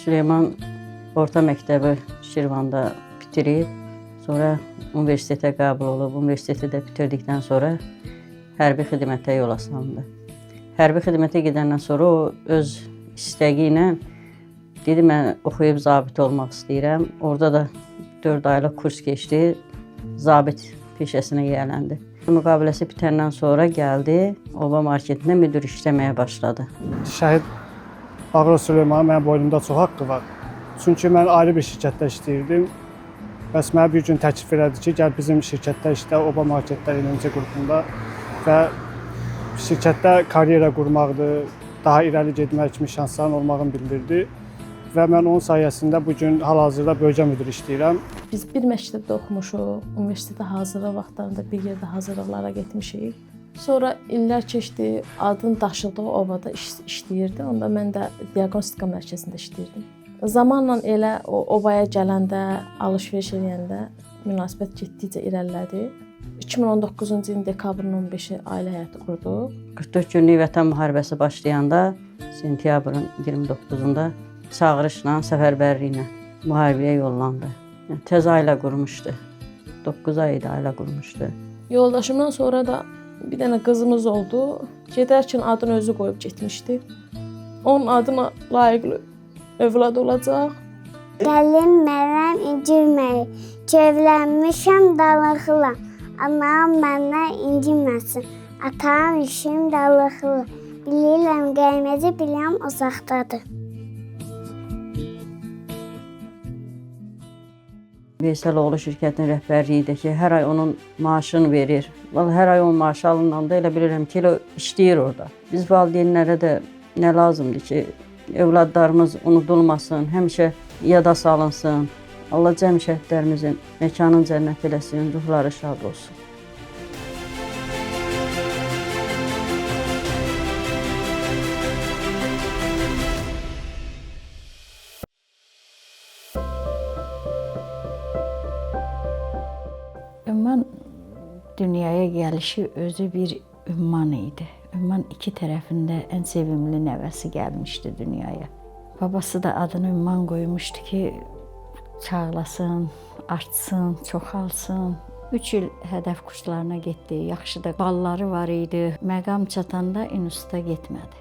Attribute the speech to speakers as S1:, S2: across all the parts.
S1: Süleyman orta məktəbi Şirvanda bitirib, sonra universitetə qəbul olub. Universiteti də bitirdikdən sonra hərbi xidmətə yola salındı. Hərbi xidmətə gedəndən sonra o öz istəyi ilə dedi, mən oxuyub zabit olmaq istəyirəm. Orada da 4 aylıq kurs keçdi, zabit peşəsinə yiyələndi. Müqaviləsi bitəndən sonra gəldi, Oba marketində müdür işləməyə başladı.
S2: Şəhid Ağrı Süleymanın mənim boynumda çox haqqı var. Çünki mən ayrı bir şirkətdə işləyirdim. Bəs mənə bir gün təklif elədi ki, gəl bizim şirkətdə işlə, Oba marketdə enerji qrupunda və şirkətdə karyera qurmaqdır, daha irəli getmək kimi şansların olmağını bildirdi. Və mən onun sayəsində bugün hal-hazırda bölgə müdiri işləyirəm.
S3: Biz bir məktəbdə oxumuşuq, universitetə hazırlıq vaxtlarında bir yerdə hazırlıqlara getmişik. Sonra illər keçdi, adın daşıdığı Obada işləyirdi. Onda mən də diaqnostika mərkəzində işləyirdim. Zamanla elə o Obaya gələndə, alış-veriş edəndə münasibət getdikcə irəlilədi. 2019-cu ilin dekabrın 15-i ailə həyatı qurduq.
S1: 44 günlük Vətən müharibəsi başlayanda sentyabrın 29-unda çağırışla, səfərbərliklə müharibəyə yollandı. Yəni, tez ailə qurmuşdu. 9 ay idi ailə qurmuşdu.
S3: Yoldaşımdan sonra da bir dənə qızımız oldu. Gedərkən adını özü qoyub getmişdi. Onun adına layiqli övlad olacaq.
S4: Gəlim mənəm incirməyi, kövlənmişəm dalıqlı. Anam məndən inciməsin, atam işim dalıqlı. Bilirəm qəyməci, biləm uzaqdadır.
S1: Veysəloğlu şirkətin rəhbərliyi ki, hər ay onun maaşını verir. Vallahi hər ay onun maaşı alınanda elə bilirəm ki, elə işləyir orada. Biz valideynlərə də nə lazımdır ki, övladlarımız unudulmasın, həmişə yada salınsın. Allah cəmi şəhidlərimizin məkanın cənnət eləsin, ruhları şad olsun.
S5: Ümman dünyaya gəlişi özü bir ümman idi. Ümman iki tərəfində ən sevimli nəvəsi gəlmişdi dünyaya. Babası da adını Ümman qoymuşdu ki, çağlasın, artsın, çoxalsın. 3 il hədəf kurslarına getdi, yaxşı da balları var idi. Məqam çatanda instituta getmədi.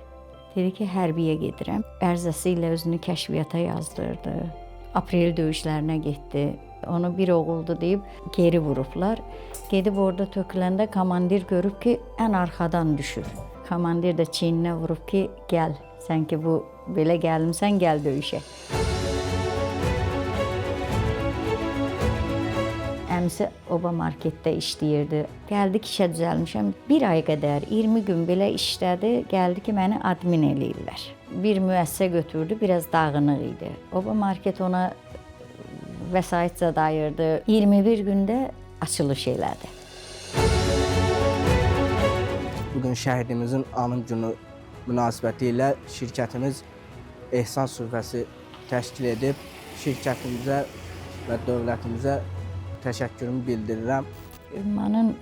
S5: Dedi ki, hərbiyə gedirəm. Ərzəsi ilə özünü kəşfiyyata yazdırdı. Aprel döyüşlərinə getdi. Onu bir oğuldu deyib geri vurublar. Gedib orada töküləndə komandir görüb ki, ən arxadan düşür. Komandir də çiyninə vurub ki, gəl, sən ki bu belə gəlmişsən, gəl döyüşə. Əmisi Oba marketdə işləyirdi. Gəldi ki, işə düzəlmişəm. Bir ay qədər, 20 gün belə işlədi. Gəldi ki, məni admin eləyirlər. Bir müəssisə götürdü, biraz dağınıq idi. Oba market ona vəsait zad ayırdı. 21 gündə açılış elədi.
S6: Bugün şəhidimizin anım günü münasibəti ilə şirkətimiz ehsan süfrəsi təşkil edib şirkətimizə və dövlətimizə təşəkkürümü bildirirəm.
S5: Ümmanın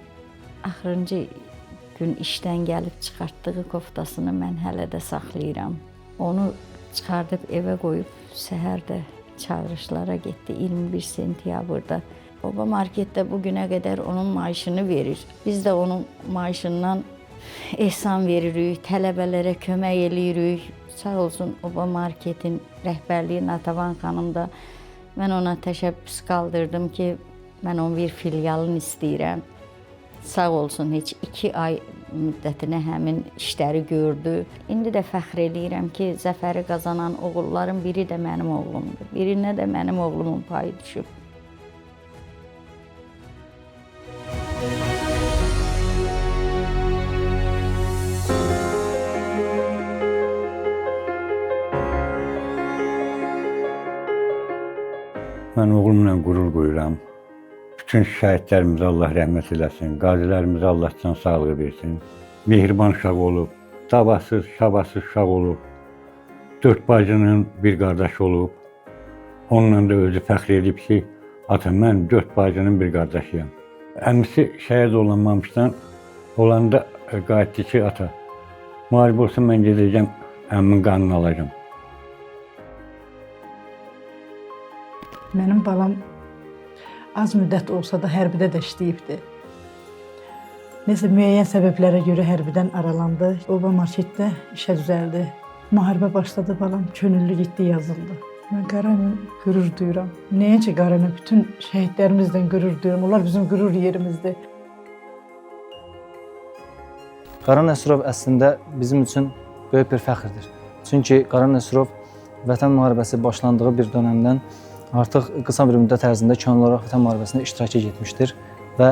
S5: axırıncı gün işdən gəlib çıxartdığı koftasını mən hələ də saxlayıram. Onu çıxardıb evə qoyub səhər də çağırışlara getdi 21 sentyabrda. Oba marketdə bugünə qədər onun maaşını verir. Biz də onun maaşından ehsan veririk, tələbələrə kömək eləyirik. Sağ olsun Oba marketin rəhbərliyi Natavan xanım da mən ona təşəbbüs qaldırdım ki, mən onun bir filialını istəyirəm. Sağ olsun, heç 2 ay müddətinə həmin işləri gördü. İndi də fəxr eləyirəm ki, zəfəri qazanan oğulların biri də mənim oğlumdur. Birinə də mənim oğlumun payı düşüb.
S7: Mən oğlumla qürur qoyuram. Bütün şəhidlərimizə Allah rəhmət eləsin, qazilərimizə Allah can sağlığı versin. Mehriban uşaq olub, davasız, şabasız uşaq olub, 4 bacının bir qardaşı olub. Onunla da özü fəxr edib ki, ata mən 4 bacının bir qardaşıyam. Əmisi şəhid olunmamışdan olanda qayıtdı ki, ata, müharibə olsa mən gedəcəm, əmmin qanını alacam.
S8: Mənim balam az müddət olsa da hərbidə də işləyibdi. Nəsə müəyyən səbəblərə görə hərbidən aralandı. Oba marketdə işə düzəldi. Müharibə başladı, balam könüllü getdi, yazıldı. Mən Qaranə qürur duyuram. Nəyə Qaranə? Bütün şəhidlərimizdən qürur duyuram. Onlar bizim qürur yerimizdir.
S9: Qaran Nəsrov əslində bizim üçün böyük bir fəxrdir. Çünki Qaran Nəsrov Vətən müharibəsi başlandığı bir dönəmdən artıq qısa bir müddət ərzində könüllü olaraq Vətən müharibəsində iştirak etmişdir və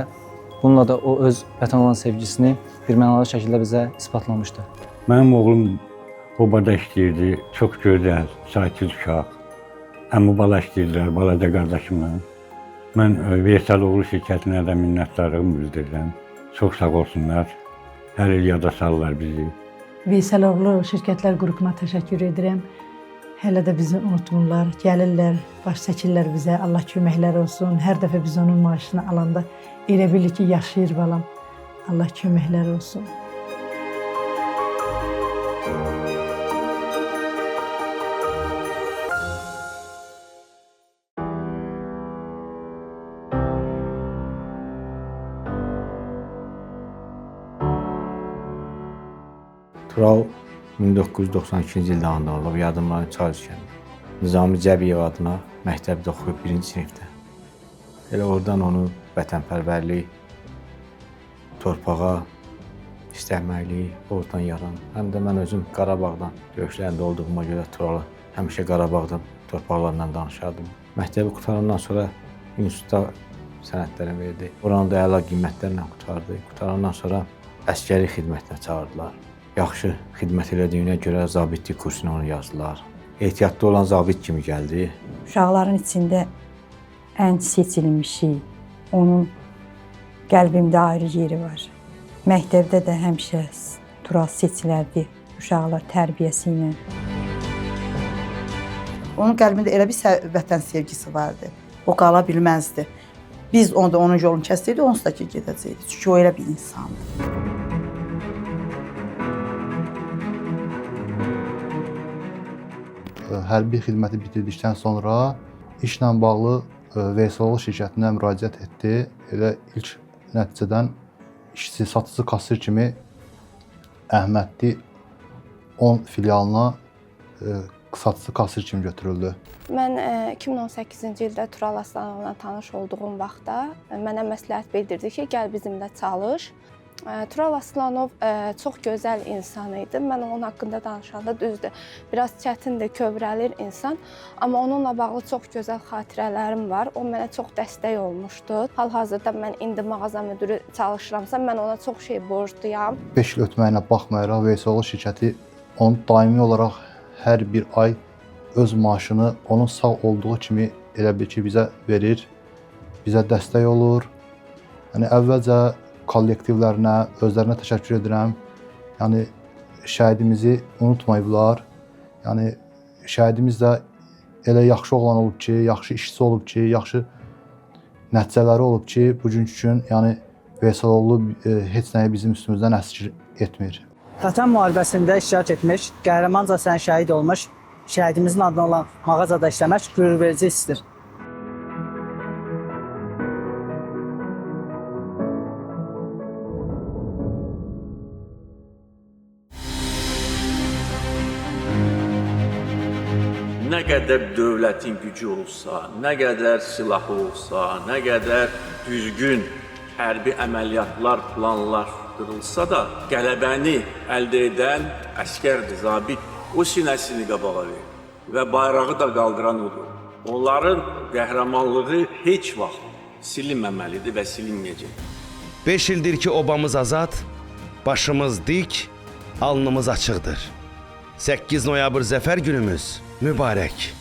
S9: bununla da o öz vətən olan sevgisini bir mənalı şəkildə bizə isbatlamışdır.
S7: Mənim oğlum obada işləyirdi, çox gözəl, sakit uşaq. Əmi bala işləyirdilər, balaca qardaşımla. Mən Veysaloğlu şirkətinə də minnətdarlığımı bildirirəm. Çox sağ olsunlar, hər il yada salırlar bizi.
S8: Veysaloğlu şirkətlər qrupuna təşəkkür edirəm. Hələ də bizi unutmurlar, gəlirlər, baş çəkirlər bizə, Allah köməkləri olsun. Hər dəfə biz onun maaşını alanda elə bilir ki, yaşayır balam. Allah köməkləri olsun.
S10: Tural 1992-ci ildə anadan olub, yadımdan çalışkən. Nizami Cəbiyev adına məktəbdə oxuyub 1-ci sinifdə. Elə oradan onu vətənpərvərlik, torpağa istəməklik, oradan yaran. Həm də mən özüm Qarabağdan döyüşlərində olduğuma görə Turalı həmişə Qarabağdan torpaqlarından danışardım. Məktəbi qutarandan sonra institutda sənədlərim verdi. Oranı da əla qiymətlərlə qutardı. Qutarandan sonra əskəri xidmətinə çağırdılar. Yaxşı xidmət elədiyinə görə zabitlik kursuna onu yazdılar. Ehtiyatlı olan zabit kimi gəldi.
S11: Uşaqların içində ən seçilmişi, onun qəlbimdə ayrı yeri var. Məktəbdə də həmişə Tural seçilərdi uşaqlar tərbiyəsi ilə.
S12: Onun qəlbində elə bir vətən sevgisi vardı. O qala bilməzdi. Biz onda onun yolunu kəssəydik, onsuz da ki gedəcəkdik. Çünki o elə bir insandır.
S13: Hərbi xidməti bitirdikdən sonra işlə bağlı Veysaloğlu şirkətinə müraciət etdi. Elə ilk nəticədən işçi, satıcı, kassir kimi Əhmədli 10 filialına satıcı, kassir kimi götürüldü.
S3: Mən 2018-ci ildə Tural Aslanovla tanış olduğum vaxtda mənə məsləhət bildirdi ki, gəl bizimlə çalış. Tural Aslanov çox gözəl insan idi. Mən onun haqqında danışanda düzdür, biraz çətindir, kövrəlir insan. Amma onunla bağlı çox gözəl xatirələrim var. O mənə çox dəstək olmuşdu. Hal-hazırda mən indi mağaza müdürü çalışıramsa, mən ona çox şey borcluyam.
S13: 5 il ötməyinə baxmayaraq Veysaloğlu şirkəti onu daimi olaraq hər bir ay öz maaşını onun sağ olduğu kimi elə bil ki bizə verir, bizə dəstək olur. Yəni əvvəlcə kollektivlərinə, özlərinə təşəkkür edirəm. Yəni şəhidimizi unutmayıblar. Yəni şəhidimiz də elə yaxşı oğlan olub ki, yaxşı işçi olub ki, yaxşı nəticələri olub ki, bugünkü gün yəni Veysaloğlu heç nəyi bizim üstümüzdən əskik etmir.
S14: Vətən müharibəsində iştirak etmiş, qəhrəmanca şəhid olmuş, şəhidimizin adına olan mağazada işləmək qürurverici hissdir.
S15: Nə qədər dövlətin gücü olsa, nə qədər silahı olsa, nə qədər düzgün hərbi əməliyyatlar, planlar qırılsa da, qələbəni əldə edən əskərdir, zabit. O sinəsini qabağa verir və bayrağı da qaldıran odur. Onların qəhrəmanlığı heç vaxt silinməməlidir və silinməyəcək.
S16: 5 ildir ki, obamız azad, başımız dik, alnımız açıqdır. 8 noyabr zəfər günümüz mübarək.